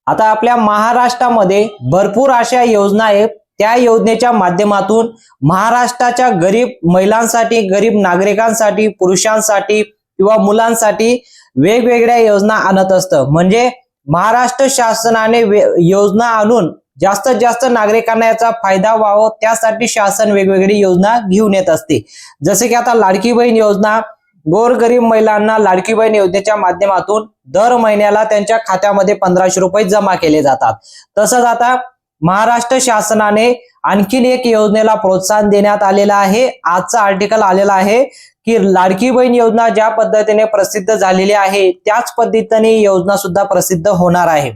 आता आपल्या महाराष्ट्रामध्ये भरपूर अशा योजना आहेत। त्या योजनेच्या माध्यमातून महाराष्ट्राच्या गरीब महिलांसाठी, गरीब नागरिकांसाठी, पुरुषांसाठी किंवा मुलांसाठी वेगवेगळ्या योजना आणत असतं। म्हणजे महाराष्ट्र शासनाने योजना आणून जास्तीत जास्त नागरिकांना याचा फायदा व्हावा त्यासाठी शासन वेगवेगळी योजना घेऊन येत असते। जसे की आता लाडकी बहीण योजना, गोरगरीब महिलांना लाडकी बहीण योजनेच्या माध्यमातून दर महिन्याला त्यांच्या खात्यामध्ये 1500 रुपये जमा केले जातात। तसंच आता महाराष्ट्र शासनाने आणखीन एक योजनेला प्रोत्साहन देण्यात आलेला आहे। आजचा आर्टिकल आलेला आहे की लाडकी बहीण योजना ज्या पद्धतीने प्रसिद्ध झालेली आहे त्याच पद्धतीने योजना सुद्धा प्रसिद्ध होणार आहे।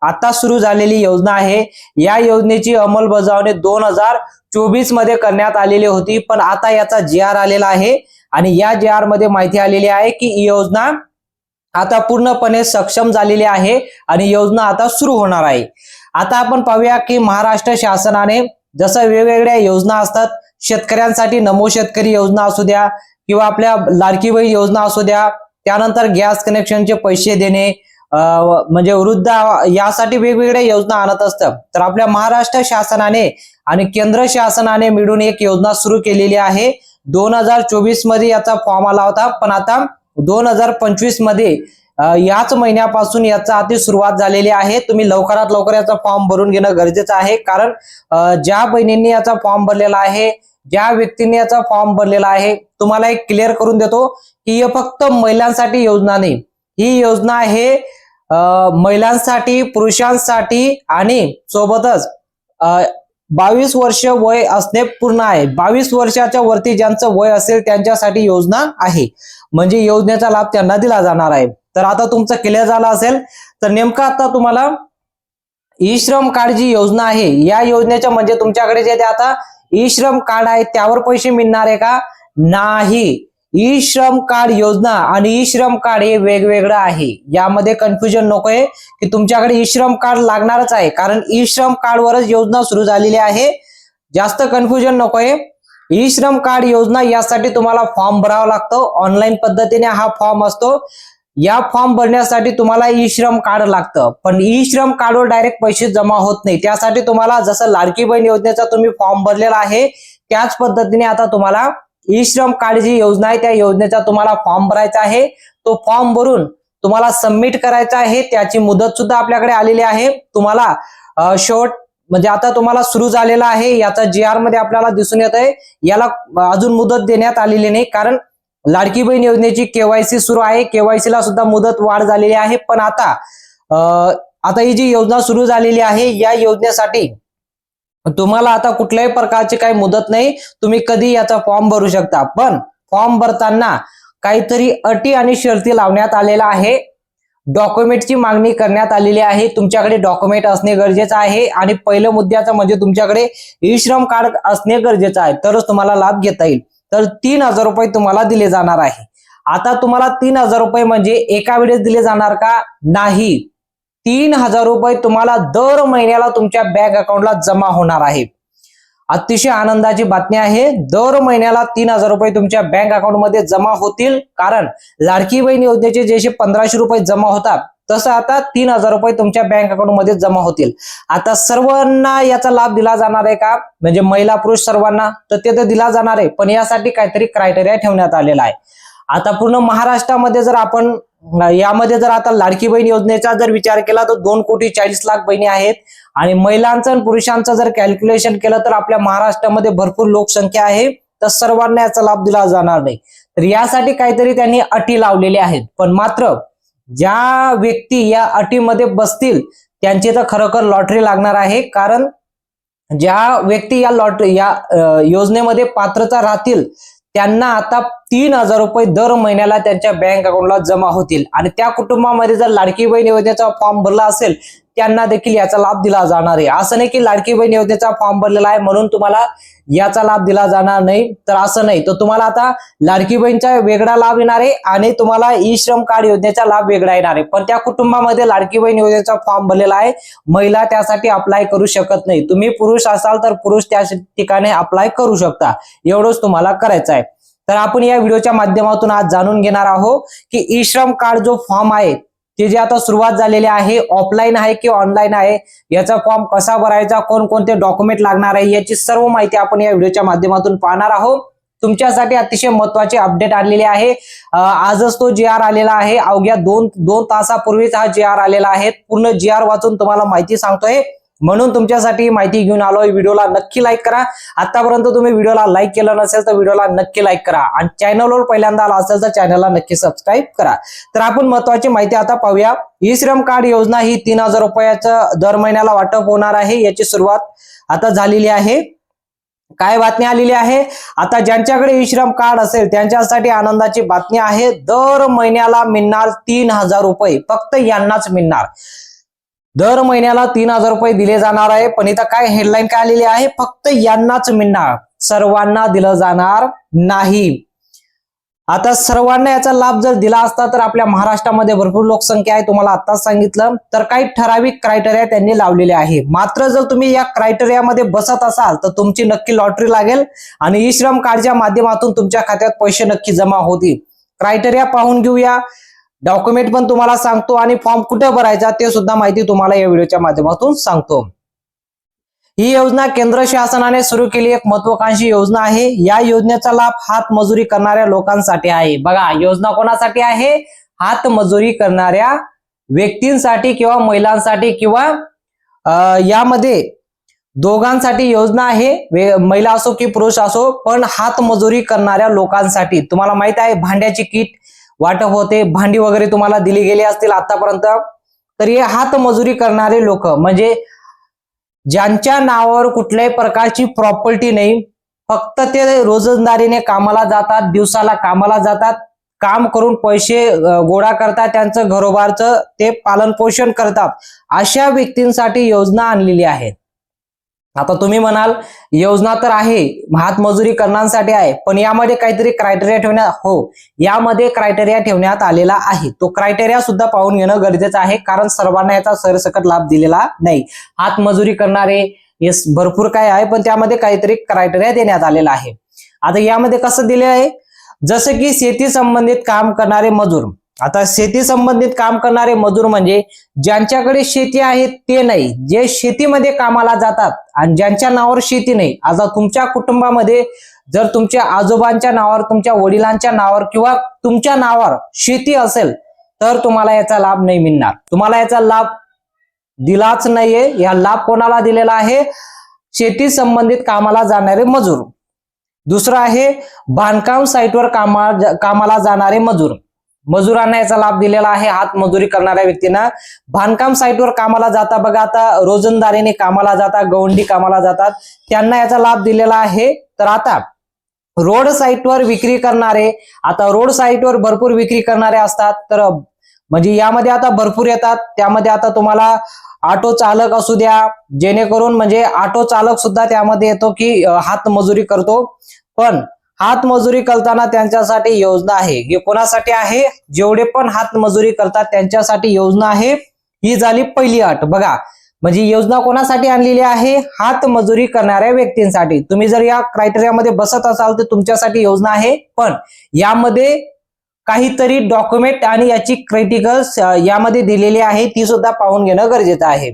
आता सुरू झालेली योजना आहे। या योजनेची अंमलबजावणी 2024 मध्ये करण्यात आलेली होती, पण आता याचा GR आलेला आहे आणि या GR मध्ये माहिती आलेली आहे की ही योजना आता पूर्णपणे सक्षम झालेली आहे आणि योजना आता सुरू होणार आहे। आता आपण पाहूया की महाराष्ट्र शासनाने जसं वेगवेगळ्या योजना असतात, शेतकऱ्यांसाठी नमो शेतकरी योजना असू द्या किंवा आपल्या लाडकी बहीण योजना असू द्या, त्यानंतर गॅस कनेक्शनचे पैसे देणे, म्हणजे वृद्ध यासाठी वेगवेगळ्या योजना आणत असतात। तर आपल्या महाराष्ट्र शासनाने आणि केंद्र शासनाने मिळून एक योजना सुरू केलेली आहे। 2024 मध्ये याचा फॉर्म आला होता, पण आता 2025 मध्ये याच महिन्यापासून याचा आता सुरुवात झालेली आहे। तुम्ही लवकरात लवकर याचा फॉर्म भरून घेणं गरजेचं आहे, कारण ज्या बहिणींनी याचा फॉर्म भरलेला आहे, ज्या व्यक्तींनी याचा फॉर्म भरलेला आहे, तुम्हाला एक क्लिअर करून देतो की हे फक्त महिलांसाठी योजना नाही, ही योजना आहे महिलांसाठी, पुरुषांसाठी आणि सोबतच 22 वर्ष वय असणे पूर्ण आहे। 22 वर्षाच्या वरती ज्यांचं वय असेल त्यांच्यासाठी योजना आहे, म्हणजे योजनेचा लाभ त्यांना दिला जाणार आहे। तर आता तुमचं क्लिअर झालं असेल तर नेमकं आता तुम्हाला ई श्रम कार्ड जी योजना आहे या योजनेच्या म्हणजे तुमच्याकडे जे आता ई श्रम कार्ड आहे त्यावर पैसे मिळणार आहे का? नाही। ई श्रम कार्ड योजना आणि ई श्रम कार्ड हे वेगवेगळं आहे, यामध्ये कन्फ्युजन नकोय की तुमच्याकडे ई श्रम कार्ड लागणारच आहे, कारण ई श्रम कार्ड वरच योजना सुरू झालेली आहे। जास्त कन्फ्युजन नकोय। ई श्रम कार्ड योजना यासाठी तुम्हाला फॉर्म भरावा लागतो, ऑनलाईन पद्धतीने हा फॉर्म असतो। या फॉर्म भरण्यासाठी तुम्हाला ई श्रम कार्ड लागतं, पण ई श्रम कार्डवर डायरेक्ट पैसे जमा होत नाही। त्यासाठी तुम्हाला जसं लाडकी बहीण योजनेचा तुम्ही फॉर्म भरलेला आहे त्याच पद्धतीने आता तुम्हाला ई श्रम कार्ड जी योजना आहे त्या योजनेचा तुम्हाला फॉर्म भरायचा आहे। तो फॉर्म भरून तुम्हाला सबमिट करायचा आहे। त्याची मुदत सुद्धा आपल्याकडे आलेली आहे। तुम्हाला शेवट म्हणजे आता तुम्हाला सुरू झालेला आहे, याचा GR मध्ये आपल्याला दिसून येत आहे। याला अजून मुदत देण्यात आलेली नाही, कारण लाडकी बहीण योजनेची KYC सुरू आहे, KYC ला सुद्धा मुदत वाढ झालेली आहे। पण आता ही जी योजना सुरू झालेली आहे या योजनेसाठी तुम्हाला आता कुठल्याही प्रकारची काही मुदत नाही, तुम्ही कधी याचा फॉर्म भरू शकता। पण फॉर्म भरताना काहीतरी अटी आणि शर्ती लावण्यात आलेला आहे। डॉक्युमेंटची मागणी करण्यात आलेली आहे, तुमच्याकडे डॉक्युमेंट असणे गरजेचं आहे आणि पहिलं मुद्द्याचं म्हणजे तुमच्याकडे ई श्रम कार्ड असणे गरजेचं आहे, तरच तुम्हाला लाभ घेता येईल। तर 3000 रुपये तुम्हाला दिले जाणार आहे। आता तुम्हाला 3000 रुपये म्हणजे एका वेळेस दिले जाणार का? नाही। 3000 रुपये तुम्हाला दर महिन्याला तुमच्या बँक अकाउंटला जमा होणार आहे। अतिशय आनंदाची बातमी आहे, दर महिन्याला 3000 रुपये तुमच्या बँक अकाउंट मध्ये जमा होतील। कारण लाडकी बहीण योजनेचे जसे 1500 रुपये जमा होतात तसं आता 3000 रुपये तुमच्या बँक अकाउंट मध्ये जमा होतील। आता सर्वांना याचा लाभ दिला जाणार आहे का? म्हणजे महिला पुरुष सर्वांना, तर ते तर दिला जाणार आहे, पण यासाठी काहीतरी क्रायटेरिया ठेवण्यात आलेला आहे। आता पूर्ण महाराष्ट्रामध्ये जर आपण यामध्ये जर आता लाडकी बहीण योजनेचा जर विचार केला तर 2,40,00,000 बहिणी आहेत आणि महिलांचं आणि पुरुषांचं जर कॅल्क्युलेशन केलं तर आपल्या महाराष्ट्रामध्ये भरपूर लोकसंख्या आहे, तर सर्वांना याचा लाभ दिला जाणार नाही। तर यासाठी काहीतरी त्यांनी अटी लावलेल्या आहेत, पण मात्र ज्या व्यक्ती या अटीमध्ये बसतील त्यांची तर खरोखर लॉटरी लागणार आहे। कारण ज्या व्यक्ती या योजनेमध्ये पात्रता राहतील त्यांना आता 3000 रुपये दर महिन्याला त्यांच्या बँक अकाउंटला जमा होतील आणि त्या कुटुंबामध्ये जर लाडकी बहीण योजनेचा फॉर्म भरला असेल त्यांना देखील याचा लाभ दिला जाणार आहे। असं नाही की लाडकी बहीण योजनेचा फॉर्म भरलेला आहे म्हणून तुम्हाला याचा लाभ दिला जाणार नाही, तर असं नाही। तर तुम्हाला आता लाडकी बहीणचा वेगळा लाभ येणार आहे आणि तुम्हाला ई श्रम कार्ड योजनेचा लाभ वेगळा येणार आहे। पण त्या कुटुंबामध्ये लाडकी बहीण योजनेचा फॉर्म भरलेला आहे, महिला त्यासाठी अप्लाय करू शकत नाही। तुम्ही पुरुष असाल तर पुरुष त्या ठिकाणी अप्लाय करू शकता, एवढंच तुम्हाला करायचं आहे। तर आपण या व्हिडिओच्या माध्यमातून आज जाणून घेणार आहोत की ई श्रम कार्ड जो फॉर्म आहे ती जी आता सुरुवात झालेली आहे, ऑफलाईन आहे की ऑनलाईन आहे, याचा फॉर्म कसा भरायचा, कोणकोणते डॉक्युमेंट लागणार आहे, याची सर्व माहिती आपण या व्हिडिओच्या माध्यमातून पाहणार आहोत. तुमच्यासाठी अतिशय महत्त्वाचे अपडेट आलेले आहे. आजच तो जी आर आलेला आहे. अवघ्या दोन तासापूर्वीच हा जी आर आलेला आहे. पूर्ण जी आर वाचून तुम्हाला माहिती सांगतोय, म्हणून तुमच्यासाठी माहिती घेऊन आलोय. व्हिडिओला नक्की लाईक करा. आतापर्यंत तुम्ही व्हिडिओला लाईक केलं नसेल तर व्हिडिओला नक्की लाईक करा आणि चॅनलवर पहिल्यांदा आला असेल तर चॅनलला नक्की सबस्क्राईब करा. तर आपण महत्त्वाची माहिती आता पाहूया. ई श्रम कार्ड योजना ही 3000 रुपयाचं दर महिन्याला वाटप होणार आहे. याची सुरुवात आता झालेली आहे. काय बातमी आलेली आहे, आता ज्यांच्याकडे ई श्रम कार्ड असेल त्यांच्यासाठी आनंदाची बातमी आहे. दर महिन्याला मिळणार 3000 रुपये, फक्त यांनाच मिळणार. दर महिन्याला 3000 रुपये दिले जाणार आहे. पण इथं काय हेडलाईन काय आलेली आहे, फक्त यांनाच मिळणार, सर्वांना दिलं जाणार नाही. आता सर्वांना याचा लाभ जर दिला असता तर आपल्या महाराष्ट्रामध्ये भरपूर लोकसंख्या आहे, तुम्हाला आताच सांगितलं. तर काही ठराविक क्रायटेरिया त्यांनी लावलेले आहे. मात्र जर तुम्ही या क्रायटेरियामध्ये बसत असाल तर तुमची नक्की लॉटरी लागेल आणि ई श्रम कार्डच्या माध्यमातून तुमच्या खात्यात पैसे नक्की जमा होतील. क्रायटेरिया पाहून घेऊया, डॉक्युमेंट पण तुम्हाला सांगतो आणि फॉर्म कुठे भरायचा ते सुद्धा माहिती तुम्हाला या व्हिडिओच्या माध्यमातून सांगतो. ही योजना केंद्र शासनाने सुरू केली एक महत्वाकांक्षी योजना आहे. या योजनेचा लाभ हातमजुरी करणाऱ्या लोकांसाठी आहे. बघा, योजना कोणासाठी आहे, हातमजुरी करणाऱ्या व्यक्तींसाठी किंवा महिलांसाठी किंवा यामध्ये दोघांसाठी योजना आहे, महिला असो की पुरुष असो, पण हातमजुरी करणाऱ्या लोकांसाठी. तुम्हाला माहित आहे भांड्याची किट वाटप होते, भांडी वगैरे तुम्हाला दिली गेली असतील आतापर्यंत. तर हे हातमजुरी करणारे लोक म्हणजे ज्यांच्या नावावर कुठल्याही प्रकारची प्रॉपर्टी नाही, फक्त ते रोजंदारीने कामाला जातात, दिवसाला कामाला जातात, काम करून पैसे गोळा करतात, त्यांचं घरोबारचं ते पालन पोषण करतात, अशा व्यक्तींसाठी योजना आणलेली आहे. आता तुम्ही म्हणाल योजना तर आहे, हातमजुरी करण्यासाठी आहे, पण यामध्ये काहीतरी क्रायटेरिया ठेवण्यात, हो, यामध्ये क्रायटेरिया ठेवण्यात आलेला आहे. तो क्रायटेरिया सुद्धा पाहून घेणं गरजेचं आहे, कारण सर्वांना याचा सरसकट लाभ दिलेला नाही. हातमजुरी करणारे भरपूर काय आहे, पण त्यामध्ये काहीतरी क्रायटेरिया देण्यात आलेला आहे. आता यामध्ये कसं दिले आहे, जसं की शेती संबंधित काम करणारे मजूर. आता शेती संबंधित काम करणारे मजूर म्हणजे ज्यांच्याकडे शेती आहे ते नाही, जे शेतीमध्ये कामाला जातात आणि ज्यांच्या नावावर शेती नाही. आता तुमच्या कुटुंबामध्ये जर तुमच्या आजोबांच्या नावावर, तुमच्या वडिलांच्या नावावर किंवा तुमच्या नावावर शेती असेल तर तुम्हाला याचा लाभ नाही मिळणार. तुम्हाला याचा लाभ दिलाच नाहीये. या लाभ कोणाला दिलेला आहे, शेती संबंधित कामाला जाणारे मजूर. दुसरं आहे बांधकाम साईटवर कामाला जाणारे मजूर. मजुरांना याचा लाभ दिलेला आहे. हातमजुरी करणाऱ्या व्यक्तींना बांधकाम साईटवर कामाला जाता, बघा आता रोजंदारीने कामाला जातात, गवंडी कामाला जातात, त्यांना याचा लाभ दिलेला आहे. तर आता रोड साईटवर विक्री करणारे, आता रोड साईटवर भरपूर विक्री करणारे असतात, तर म्हणजे यामध्ये आता भरपूर येतात. त्यामध्ये आता तुम्हाला ऑटो चालक असू द्या, जेणेकरून म्हणजे ऑटो चालक सुद्धा त्यामध्ये येतो की हातमजुरी करतो. पण हातमजुरी करताना त्यांच्यासाठी योजना आहे. हे कोणासाठी आहे, जेवढे पण हातमजुरी करतात त्यांच्यासाठी योजना आहे. ही झाली पहिली अट. बघा, म्हणजे योजना कोणासाठी आणलेली आहे, हातमजुरी करणाऱ्या व्यक्तींसाठी. तुम्ही जर या क्रायटेरियामध्ये बसत असाल तर तुमच्यासाठी योजना आहे, पण यामध्ये काहीतरी डॉक्युमेंट आणि याची क्रायटेरिया यामध्ये दिलेली आहे, ती सुद्धा पाहून घेणं गरजेचं आहे.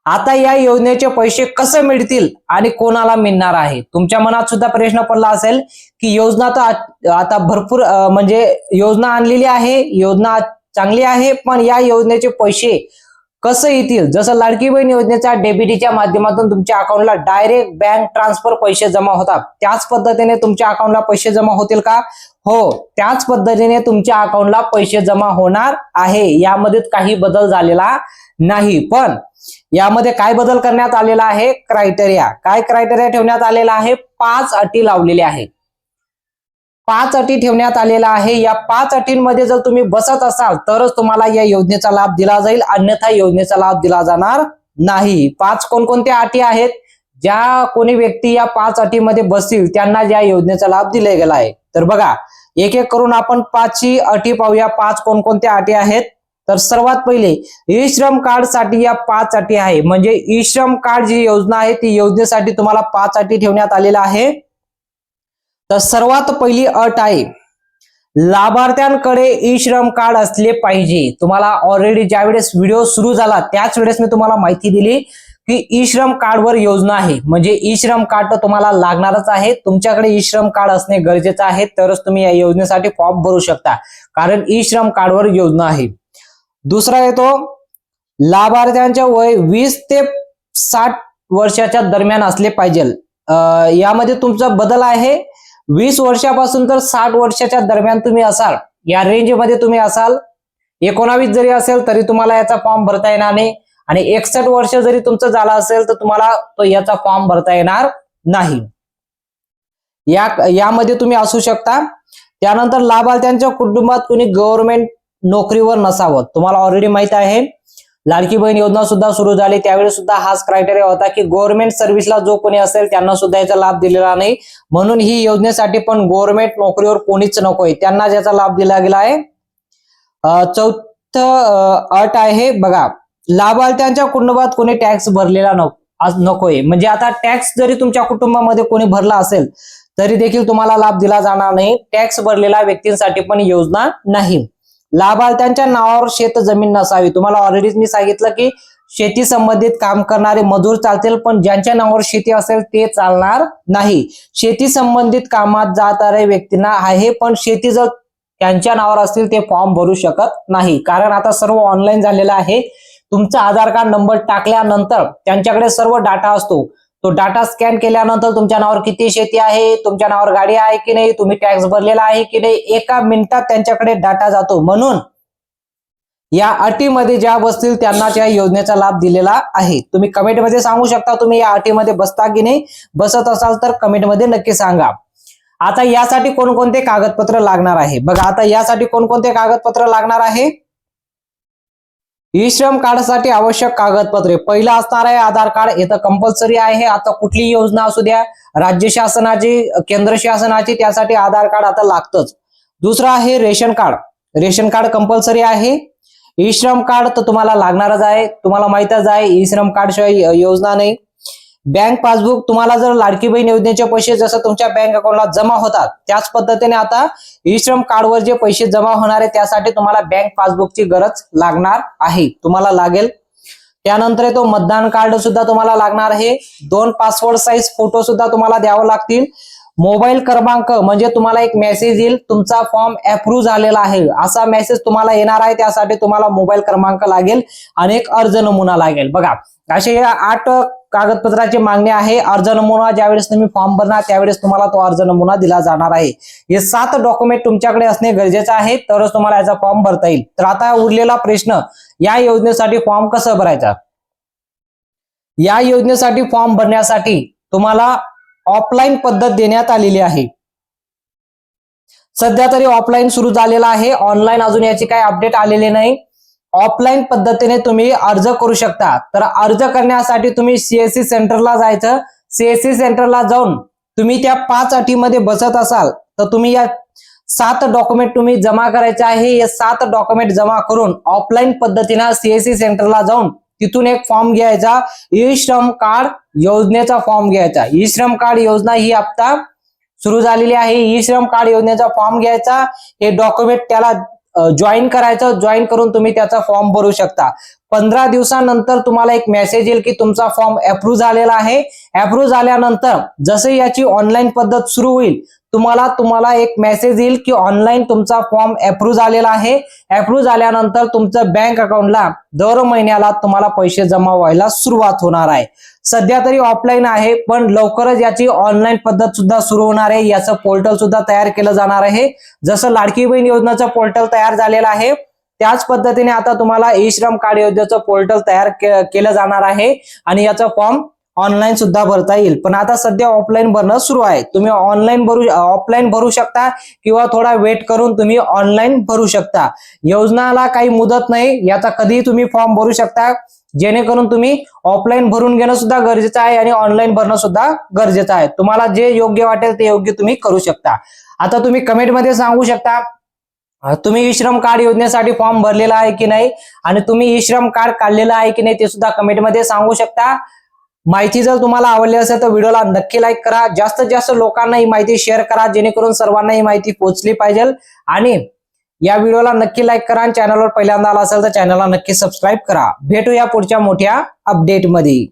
आता या योजनेचे पैसे कसे मिळतील आणि कोणाला मिळणार आहे, तुमच्या मनात सुद्धा प्रश्न पडला असेल की योजना तर आता भरपूर म्हणजे योजना आणलेली आहे, योजना चांगली आहे, पण या योजनेचे पैसे कसं येतील. जसं लाडकी बहीण योजनेचा डेबिटीच्या माध्यमातून तुमच्या अकाउंटला डायरेक्ट बँक ट्रान्सफर पैसे जमा होतात, त्याच पद्धतीने तुमच्या अकाउंटला पैसे जमा होतील का, हो, त्याच पद्धतीने तुमच्या अकाउंटला पैसे जमा होणार आहे. यामध्ये काही बदल झालेला नाही. पण यामध्ये काय बदल करण्यात आलेला आहे, क्रायटेरिया. काय क्रायटेरिया ठेवण्यात आलेला आहे, 5 अटी लावलेल्या आहेत. 5 अटी ठेवण्यात आलेला आहे. या 5 अटींमध्ये जर तुम्ही बसत असाल तरच तुम्हाला या योजनेचा लाभ दिला जाईल, अन्यथा योजनेचा लाभ दिला जाणार नाही. 5 कोणकोणत्या अटी आहेत, ज्या कोणी व्यक्ती या 5 अटीमध्ये बसतील त्यांना या योजनेचा लाभ दिला गेला आहे. तर बघा, एक एक करून आपण 5ची अटी पाहूया. 5 कोणकोणत्या अटी आहेत. तर सर्वात पहिले ई श्रम कार्ड साठी या 5 अटी आहे. म्हणजे ई श्रम कार्ड जी योजना आहे ती योजनेसाठी तुम्हाला 5 अटी ठेवण्यात आलेल्या आहे. तर सर्वात पहिली अट आहे, लाभार्थ्यांकडे ई श्रम कार्ड असले पाहिजे। तुम्हाला ऑलरेडी ज्यावेळेस व्हिडिओ सुरू झाला त्याच वेळेस मी तुम्हाला माहिती दिली की ई श्रम कार्डवर योजना आहे, म्हणजे ई श्रम कार्ड तर तुम्हाला लागणारच आहे। तुमच्याकडे ई श्रम कार्ड असणे गरजेचं आहे, तरच तुम्ही या योजनेसाठी फॉर्म भरू शकता, कारण ई श्रम कार्डवर योजना आहे। दुसरा येतो, लाभार्थ्यांचे वय 20 ते 60 वर्षाच्या दरम्यान असले पाहिजे। यामध्ये तुमचा बदल आहे, 20 वर्षापासून तर 60 वर्षाच्या दरम्यान तुम्ही असाल, या रेंज मध्ये तुम्ही असाल। 19 जरी असेल तरी तुम्हाला याचा फॉर्म भरता येणार नाही, आणि 61 वर्ष जरी तुमचं झालं असेल तर तुम्हाला तो याचा फॉर्म भरता येणार नाही। यामध्ये तुम्ही असू शकता। त्यानंतर लाभार्थ्यांच्या कुटुंबात कोणी गव्हर्नमेंट नोकरीवर नसावं। तुम्हाला ऑलरेडी माहित आहे लाडकी बहीण योजना सुद्धा सुरू झाली, त्यावेळी सुद्धा हाच क्रायटेरिया होता की गव्हर्नमेंट सर्व्हिसला जो कोणी असेल त्यांना सुद्धा याचा लाभ दिलेला नाही, म्हणून ही योजनेसाठी पण गव्हर्नमेंट नोकरीवर कोणीच नकोय, त्यांना याचा लाभ दिला गेला आहे। चौथं अट आहे बघा, लाभार्थ्यांच्या कुटुंबात कोणी टॅक्स भरलेला नकोय। म्हणजे आता टॅक्स जरी तुमच्या कुटुंबामध्ये कोणी भरला असेल तरी देखील तुम्हाला लाभ दिला जाणार नाही। टॅक्स भरलेल्या व्यक्तींसाठी पण योजना नाही। लाभार्थ्यांच्या नावावर शेत जमीन नसावी। तुम्हाला ऑलरेडी मी सांगितलं की शेती संबंधित काम करणारे मजूर चालतील, पण ज्यांच्या नावावर शेती असेल ते चालणार नाही। शेती संबंधित कामात जाणाऱ्या व्यक्तींना आहे, पण शेती जर त्यांच्या नावावर असतील ते फॉर्म भरू शकत नाही, कारण आता सर्व ऑनलाईन झालेलं आहे। तुमचा आधार कार्ड नंबर टाकल्यानंतर त्यांच्याकडे सर्व डाटा असतो, तो डाटा स्कॅन केल्यानंतर तुमच्या नावावर किती शेती आहे, तुमच्या नावावर गाडी आहे की नाही, तुम्ही टॅक्स भरलेला आहे की नाही, एका मिनिटात त्यांच्याकडे डाटा जातो। म्हणून या अटीमध्ये ज्या बसतील त्यांनाच या योजनेचा लाभ दिलेला आहे। तुम्ही कमेंटमध्ये सांगू शकता तुम्ही या अटीमध्ये बसता की नाही, बसत असाल तर कमेंटमध्ये नक्की सांगा। आता यासाठी कोणकोणते कागदपत्र लागणार आहे बघा, आता यासाठी कोणकोणते कागदपत्र लागणार आहे। ई श्रम कार्ड साठी आवश्यक कागदपत्रे, पहिला असणार आहे आधार कार्ड, इथं कंपल्सरी आहे। आता कुठली योजना असू द्या, राज्य शासनाची, केंद्र शासनाची, त्यासाठी आधार कार्ड आता लागतच। दुसरा आहे ration card, ration card compulsory आहे। ई श्रम कार्ड तर तुम्हाला लागणारच आहे, तुम्हाला माहितच आहे ई श्रम कार्ड शिवाय योजना नाही। बँक पासबुक, तुम्हाला जर लाडकी बहीण योजनेचे पैसे जसं तुमच्या बँक अकाउंटला जमा होतात त्याच पद्धतीने आता ई श्रम कार्डवर जे पैसे जमा होणार आहे त्यासाठी तुम्हाला बँक पासबुकची गरज लागणार आहे, तुम्हाला लागेल। त्यानंतर तो मतदान कार्ड सुद्धा तुम्हाला लागणार आहे। 2 पासपोर्ट साईज फोटो सुद्धा तुम्हाला द्यावे लागतील। मोबाईल क्रमांक, म्हणजे तुम्हाला एक मेसेज येईल तुमचा फॉर्म अप्रूव्ह झालेला आहे असा मेसेज तुम्हाला येणार आहे, त्यासाठी तुम्हाला मोबाईल क्रमांक लागेल आणि एक अर्ज नमुना लागेल। बघा असे 8 कागदपत्राची मागणी आहे। अर्ज नमुना ज्यावेळेस तुम्ही फॉर्म भरणार त्यावेळेस तुम्हाला तो अर्ज नमुना दिला जाणार आहे। हे 7 डॉक्युमेंट तुमच्याकडे असणे गरजेचे आहे, तरच तुम्हाला याचा फॉर्म भरता येईल। तर आता उरलेला प्रश्न, या योजनेसाठी फॉर्म कसं भरायचा। या योजनेसाठी फॉर्म भरण्यासाठी तुम्हाला ऑफलाईन पद्धत देण्यात आलेली आहे। सध्या तरी ऑफलाईन सुरू झालेला आहे, ऑनलाईन अजून याची काही अपडेट आलेली नाही। ऑफलाईन पद्धतीने तुम्ही अर्ज करू शकता। तर अर्ज करण्यासाठी तुम्ही सीएससी सेंटरला जायचं। सीएससी सेंटरला जाऊन तुम्ही त्या 5 अटीमध्ये बसत असाल तर तुम्ही या 7 डॉक्युमेंट तुम्ही जमा करायचे आहे। हे 7 डॉक्युमेंट जमा करून ऑफलाईन पद्धतीने सीएससी सेंटरला जाऊन तिथून एक फॉर्म घ्यायचा, ई श्रम कार्ड योजनेचा फॉर्म घ्यायचा। ई श्रम कार्ड योजना ही आता सुरू झालेली आहे। ई श्रम कार्ड योजनेचा फॉर्म घ्यायचा, हे डॉक्युमेंट त्याला जॉईन करायचं, जॉईन करून तुम्ही त्याचा फॉर्म भरू शकता। 15 दिवसानंतर तुम्हाला एक मेसेज येईल की तुमचा फॉर्म अप्रूव्ह झालेला आहे। अप्रूव्ह झाल्यानंतर जसे याची ऑनलाईन पद्धत सुरू होईल तुम्हाला एक मेसेज येईल की ऑनलाईन तुमचा फॉर्म अप्रूव्ह झालेला आहे। अप्रूव्ह झाल्यानंतर तुमचं बँक अकाउंटला दर महिन्याला तुम्हाला पैसे जमा व्हायला सुरुवात होणार आहे। सध्या तरी ऑफलाईन आहे, पण लवकरच याची ऑनलाईन पद्धत सुद्धा सुरू होणार आहे। याचं पोर्टल सुद्धा तयार केलं जाणार आहे। जसं लाडकी बहीण योजनेचं पोर्टल तयार झालेलं आहे त्याच पद्धतीने आता तुम्हाला ई श्रम कार्ड योजनेचं पोर्टल तयार केलं जाणार आहे आणि याचा फॉर्म ऑनलाईन सुद्धा भरता येईल। पण आता सध्या ऑफलाईन भरणं सुरू आहे। तुम्ही ऑफलाईन भरू शकता किंवा थोडा वेट करून तुम्ही ऑनलाईन भरू शकता। योजनाला काही मुदत नाही, याचा कधीही तुम्ही फॉर्म भरू शकता, जेणेकरून तुम्ही ऑफलाईन भरून घेणं सुद्धा गरजेचं आहे आणि ऑनलाईन भरणं सुद्धा गरजेचं आहे। तुम्हाला जे योग्य वाटेल ते योग्य तुम्ही करू शकता। आता तुम्ही कमेंटमध्ये सांगू शकता तुम्ही ई श्रम कार्ड योजनेसाठी फॉर्म भरलेला आहे की नाही, आणि तुम्ही ई श्रम कार्ड काढलेला आहे की नाही ते सुद्धा कमेंटमध्ये सांगू शकता। माहिती जर तुम्हाला आवडली असेल तर व्हिडिओला नक्की लाईक करा, जास्तीत जास्त लोकांना ही माहिती शेअर करा, जेणेकरून सर्वांना ही माहिती पोहोचली पाहिजे। आणि या व्हिडिओला नक्की लाईक करा आणि चॅनलवर पहिल्यांदा आला असेल तर चॅनलला नक्की सबस्क्राईब करा। भेटूया पुढच्या मोठ्या अपडेट मध्ये।